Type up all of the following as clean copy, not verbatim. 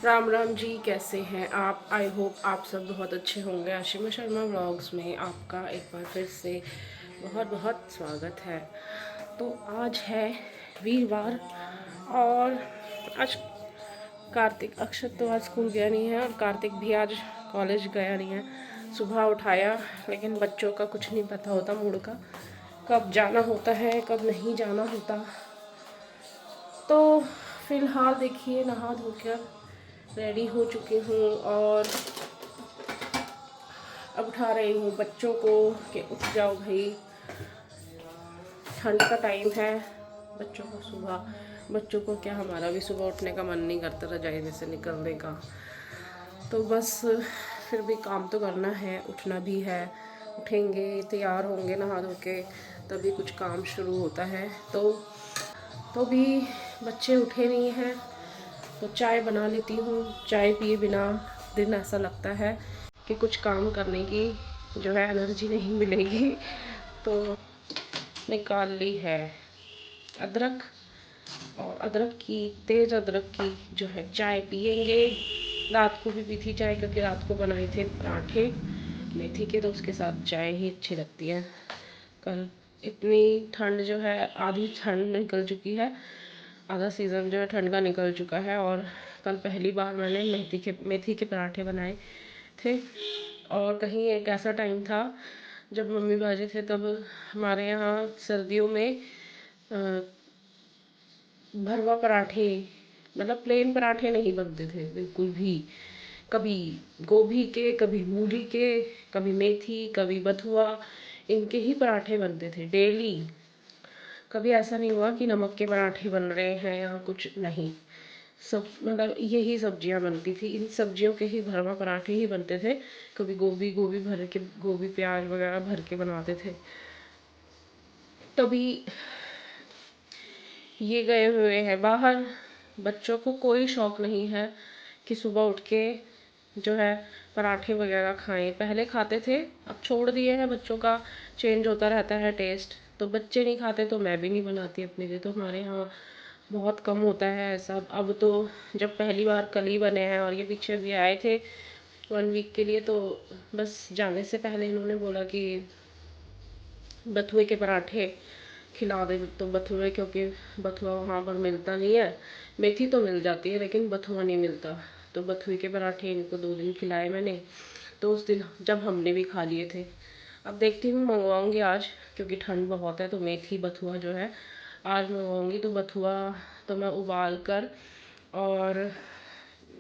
राम राम जी, कैसे हैं आप? आई होप आप सब बहुत अच्छे होंगे। आशिमा शर्मा व्लॉग्स में आपका एक बार फिर से बहुत बहुत स्वागत है। तो आज है वीरवार और आज कार्तिक अक्षत तो आज स्कूल गया नहीं है और कार्तिक भी आज कॉलेज गया नहीं है। सुबह उठाया लेकिन बच्चों का कुछ नहीं पता होता मूड का, कब जाना होता है कब नहीं जाना होता। तो फिलहाल देखिए नहा धोकर रेडी हो चुकी हूँ और अब उठा रही हूँ बच्चों को कि उठ जाओ भाई, ठंड का टाइम है। बच्चों को सुबह, बच्चों को क्या हमारा भी सुबह उठने का मन नहीं करता रजाई में से निकलने का। तो बस फिर भी काम तो करना है, उठना भी है। उठेंगे, तैयार होंगे नहा धो के, तभी कुछ काम शुरू होता है। तो भी बच्चे उठे नहीं हैं तो चाय बना लेती हूँ। चाय पिए बिना दिन ऐसा लगता है कि कुछ काम करने की जो है एनर्जी नहीं मिलेगी। तो निकाल ली है अदरक, और अदरक की, तेज़ अदरक की जो है चाय पियेंगे। रात को भी पी थी चाय क्योंकि रात को बनाए थे पराठे मेथी के, तो उसके साथ चाय ही अच्छी लगती है। कल इतनी ठंड जो है, आधी ठंड निकल चुकी है, आधा सीज़न जो है ठंड का निकल चुका है। और कल पहली बार मैंने मेथी के पराठे बनाए थे। और कहीं एक ऐसा टाइम था जब मम्मी बाजी थे, तब हमारे यहाँ सर्दियों में भरवा पराठे, मतलब प्लेन पराठे नहीं बनते थे बिल्कुल भी। कभी गोभी के, कभी मूली के, कभी मेथी, कभी बथुआ, इनके ही पराठे बनते थे डेली। कभी ऐसा नहीं हुआ कि नमक के पराठे बन रहे हैं या कुछ नहीं। सब मतलब यही सब्जियां बनती थी, इन सब्जियों के ही भरवा पराठे ही बनते थे। कभी गोभी गोभी भर के, गोभी प्याज वगैरह भर के बनवाते थे। तभी ये गए हुए हैं बाहर। बच्चों को कोई शौक नहीं है कि सुबह उठ के जो है पराठे वगैरह खाएं। पहले खाते थे, अब छोड़ दिए हैं। बच्चों का चेंज होता रहता है टेस्ट, तो बच्चे नहीं खाते तो मैं भी नहीं बनाती अपने लिए। तो हमारे यहाँ बहुत कम होता है ऐसा। अब तो जब पहली बार कल ही बने हैं और ये पीछे भी आए थे 1 वीक के लिए, तो बस जाने से पहले इन्होंने बोला कि बथुए के पराठे खिला दे। तो बथुए, क्योंकि बथुआ वहाँ पर मिलता नहीं है, मेथी तो मिल जाती है लेकिन बथुआ नहीं मिलता। तो बथुए के पराठे इनको 2 दिन खिलाए मैंने। तो उस दिन जब हमने भी खा लिए थे, अब देखती हूँ मंगवाऊँगी आज, क्योंकि ठंड बहुत है। तो मेथी बथुआ जो है आज मंगवाऊँगी। तो बथुआ तो मैं उबाल कर और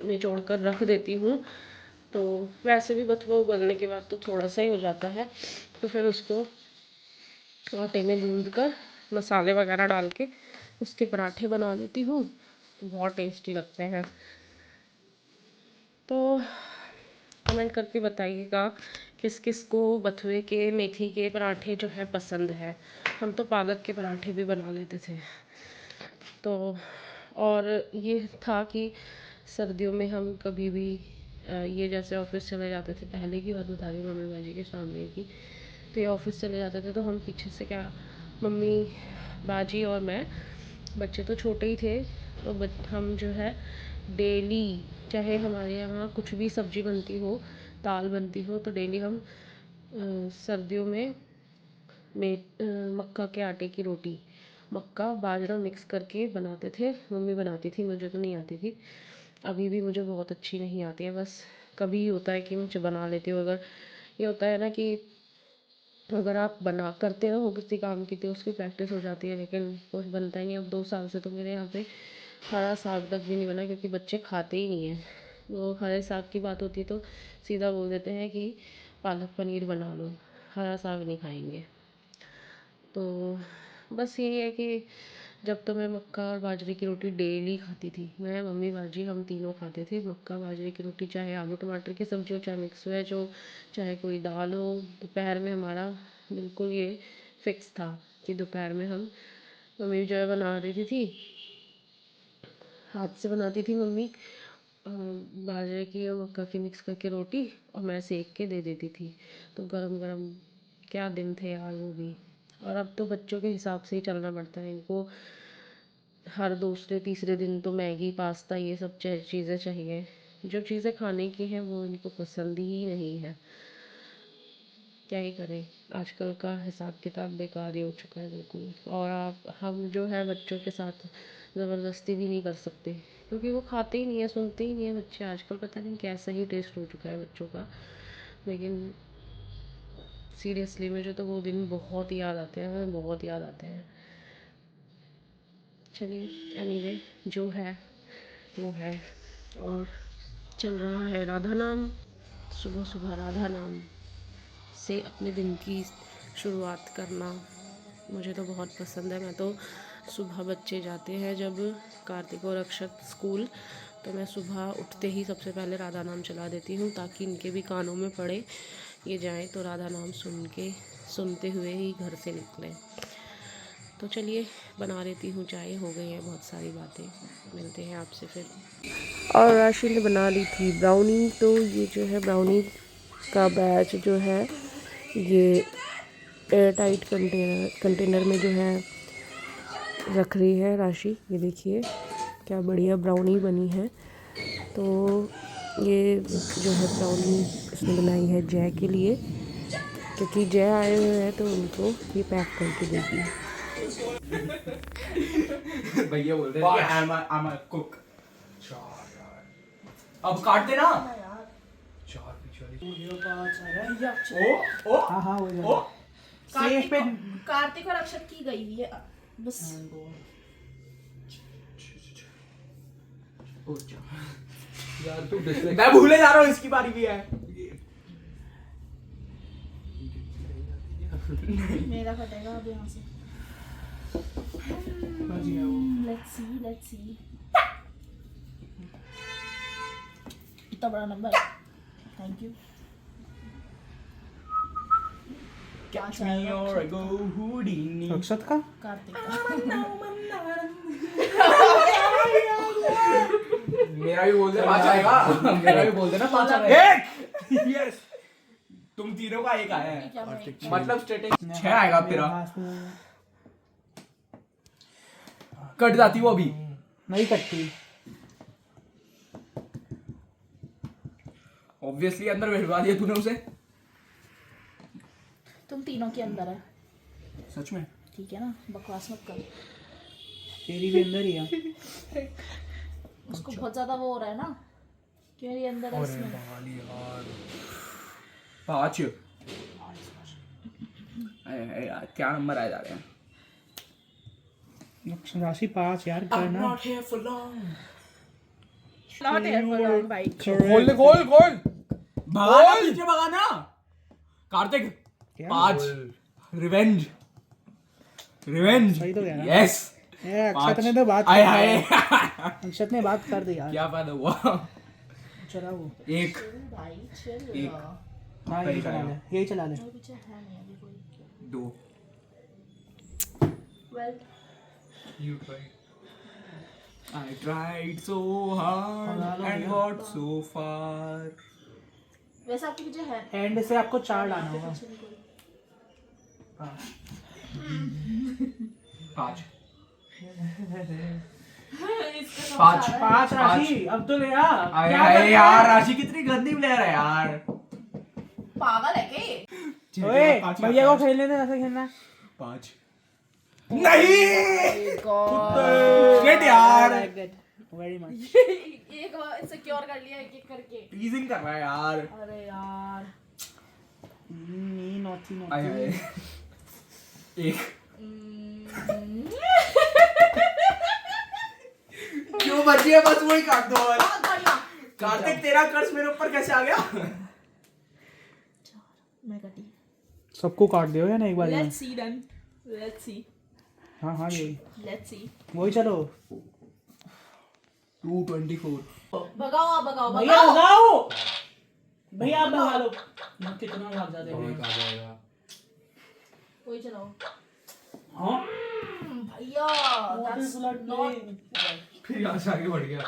निचोड़ कर रख देती हूँ। तो वैसे भी बथुआ उबलने के बाद तो थोड़ा सा ही हो जाता है, तो फिर उसको आटे में गूंद कर मसाले वगैरह डाल के उसके पराठे बना लेती हूँ, तो बहुत टेस्टी लगते हैं। तो कमेंट करके बताइएगा किस किस को बथुए के, मेथी के पराठे जो है पसंद है। हम तो पालक के पराठे भी बना लेते थे। तो और ये था कि सर्दियों में हम कभी भी ये जैसे ऑफिस चले जाते थे, पहले की बात बता रही हूँ मम्मी बाजी के सामने की। तो ये ऑफिस चले जाते थे तो हम पीछे से क्या, मम्मी बाजी और मैं, बच्चे तो छोटे ही थे, तो हम जो है डेली, चाहे हमारे यहाँ कुछ भी सब्जी बनती हो, दाल बनती हो, तो डेली हम सर्दियों में मक्का के आटे की रोटी, मक्का बाजरा मिक्स करके बनाते थे। मम्मी बनाती थी, मुझे तो नहीं आती थी। अभी भी मुझे बहुत अच्छी नहीं आती है, बस कभी होता है कि मुझे बना लेती हूँ। अगर ये होता है ना कि अगर आप बना करते रहो किसी काम की तो उसकी प्रैक्टिस हो जाती है, लेकिन कुछ बनता ही नहीं। अब 2 साल से तो मेरे यहाँ पे हरा साग तक भी नहीं बना, क्योंकि बच्चे खाते ही नहीं हैं। वो हरे साग की बात होती है तो सीधा बोल देते हैं कि पालक पनीर बना लो, हरा साग नहीं खाएंगे। तो बस यही है कि जब तो मैं मक्का और बाजरे की रोटी डेली खाती थी, मैं मम्मी बाजी हम तीनों खाते थे मक्का बाजरे की रोटी, चाहे आलू टमाटर की सब्ज़ी हो, चाहे मिक्स वेज हो, चाहे कोई दाल हो। दोपहर में हमारा बिल्कुल ये फिक्स था कि दोपहर में हम, मम्मी जो है बना देती थी, हाथ से बनाती थी मम्मी बाजरे की और मक्का की मिक्स करके रोटी, और मैं सेक के दे देती थी। तो गरम गरम क्या दिन थे यार वो भी। और अब तो बच्चों के हिसाब से ही चलना पड़ता है, इनको हर दूसरे तीसरे दिन तो मैगी पास्ता ये सब चीज़ें चाहिए। जो चीज़ें खाने की हैं वो इनको पसंद ही नहीं है। क्या ही करें, आजकल का हिसाब किताब बेकार ही हो चुका है बिल्कुल। और हम जो है बच्चों के साथ ज़बरदस्ती भी नहीं कर सकते, क्योंकि वो खाते ही नहीं है, सुनते ही नहीं है बच्चे। आजकल पता नहीं कैसा ही टेस्ट हो चुका है बच्चों का। लेकिन सीरियसली मुझे तो वो दिन बहुत याद आते हैं, हमें बहुत याद आते हैं। चलिए एनीवे, जो है वो है। और चल रहा है राधा नाम। सुबह सुबह राधा नाम से अपने दिन की शुरुआत करना मुझे तो बहुत पसंद है। मैं तो सुबह बच्चे जाते हैं जब कार्तिक और अक्षत स्कूल, तो मैं सुबह उठते ही सबसे पहले राधा नाम चला देती हूँ, ताकि इनके भी कानों में पड़े, ये जाएं तो राधा नाम सुनते हुए ही घर से निकलें। तो चलिए बना लेती हूँ चाय, हो गई हैं बहुत सारी बातें, मिलते हैं आपसे फिर। और राशि ने बना ली थी ब्राउनी। तो ये जो है ब्राउनी का बैच जो है ये एयर टाइट कंटेनर में जो है रख रही है राशि। ये देखिए क्या बढ़िया ब्राउनी बनी है। तो ये जो है ब्राउनी इसने बनाई है जय के लिए, क्योंकि जय आए हुए हैं तो उनको ये पैक करके देगी। भैया बोलते हैं कि I'm a cook। अब काट देना। चार पीछे वाली। ओ हाँ हाँ ओ सेफ पे कार्तिक और अक्षत की गई हुई है बस। यार तू डिस्प्ले, मैं भूले जा रहा हूँ, इसकी बारी भी है। मेरा फटेगा अब यहाँ से। Let's see। इतना बड़ा number, thank you. Catch me or I go Houdini। अक्षत का कार्तिक का। मेरा भी बोल दे, पाँच आएगा। मेरा भी बोल देना, पाँच आएगा। एक यस, तुम तीनों का एक आया है, मतलब स्ट्रेटेजी 6 आएगा तेरा। कट जाती वो अभी नहीं कटती। ऑब्वियसली अंदर बैठवा दिया तूने उसे। तुम तीनों के अंदर है, सच में? ठीक है ना, बकवास मत कर। तेरी भी अंदर ही है। उसको बहुत ज्यादा वो हो रहा है ना कि मेरे अंदर है इसमें। पाँच यार, क्या नंबर आए जा रहे हैं? राशि 5 यार करना। नॉट हेयर फॉर लॉन्ग भाई। खोल दे, खोल खोल, भगाना पीछे, भगाना। कार्तिक 5 रिवेंज सही तो कह रहा है। यस। अक्षत ने तो बात आए हाय, अक्षत ने बात कर दी यार। क्या फायदा हुआ? चला वो एक भाई चल एक हाँ यही चला ले, यही चला ले। पीछे है नहीं अभी कोई। 2 well You tried. I tried so hard and got so far. वैसे आपके पीछे है एंड से आपको 4 लाना होगा। पीछे नहीं कोई। 5 इसका 5 राशि अब तो ले आ। अरे यार, राशि कितनी गंदी प्लेयर है यार। पागल है क्या ये? ओए भैया को खेलने दे, ऐसे खेलना। 5 नहीं गेट यार, वेरी मच। एक सिक्योर कर लिया एक एक करके। टीजिंग कर रहा है यार। अरे यार नॉटी आए हाय, एक क्यों बची है? बस वही काट दो। बहुत बढ़िया। कार्तिक तेरा कर्ज मेरे ऊपर कैसे आ गया? मैं कटी। सबको काट दियो या ना एक बार में? Let's see then, let's see, हाँ हाँ यही लेट्स सी। वही चलो। 224। भगाओ आप, भगाओ भैया भगाओ। भगाओ, भैया आप भगा लो। कितना भाग जाते हैं कोई चलाओ। हाँ भैया that's not फिर यहाँ से आगे बढ़ गया।